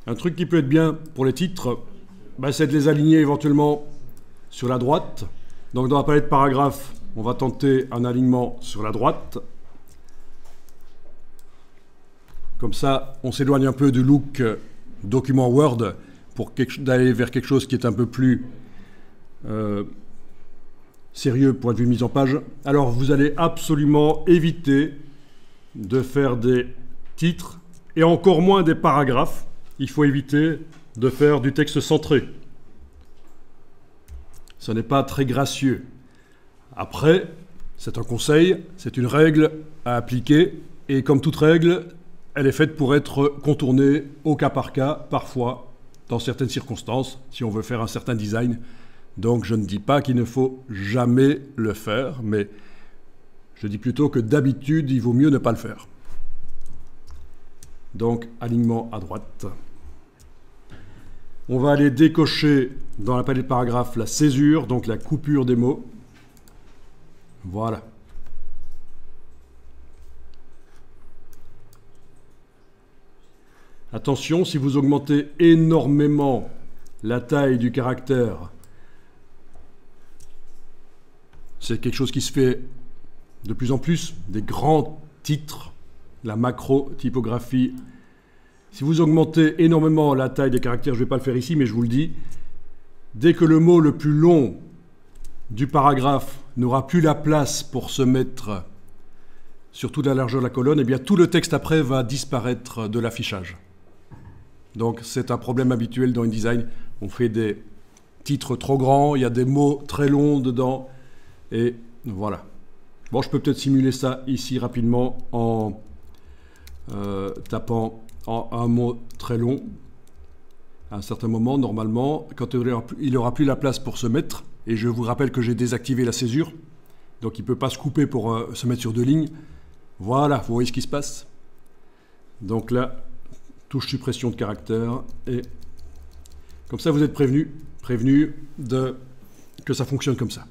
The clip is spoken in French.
Un truc qui peut être bien pour les titres, c'est de les aligner éventuellement sur la droite. Donc dans la palette paragraphe, on va tenter un alignement sur la droite. Comme ça, on s'éloigne un peu du look document Word pour d'aller vers quelque chose qui est un peu plus sérieux point de vue mise en page. Alors vous allez absolument éviter de faire des titres et encore moins des paragraphes. Il faut éviter de faire du texte centré. Ce n'est pas très gracieux. Après, c'est un conseil, c'est une règle à appliquer et comme toute règle, elle est faite pour être contournée au cas par cas, parfois, dans certaines circonstances, si on veut faire un certain design. Donc je ne dis pas qu'il ne faut jamais le faire, mais je dis plutôt que d'habitude, il vaut mieux ne pas le faire. Donc, alignement à droite. On va aller décocher dans la palette paragraphe la césure, donc la coupure des mots. Voilà. Attention, si vous augmentez énormément la taille du caractère, c'est quelque chose qui se fait de plus en plus, des grands titres, la macro-typographie. Si vous augmentez énormément la taille des caractères, je ne vais pas le faire ici, mais je vous le dis, dès que le mot le plus long du paragraphe n'aura plus la place pour se mettre sur toute la largeur de la colonne, eh bien tout le texte après va disparaître de l'affichage. Donc c'est un problème habituel dans InDesign. On fait des titres trop grands, il y a des mots très longs dedans, et voilà. Bon, je peux peut-être simuler ça ici rapidement en tapant un mot très long. À un certain moment, normalement, quand il n'aura plus la place pour se mettre, et je vous rappelle que j'ai désactivé la césure, donc il ne peut pas se couper pour se mettre sur deux lignes. Voilà, vous voyez ce qui se passe. Donc là, touche suppression de caractère, et comme ça vous êtes prévenu que ça fonctionne comme ça.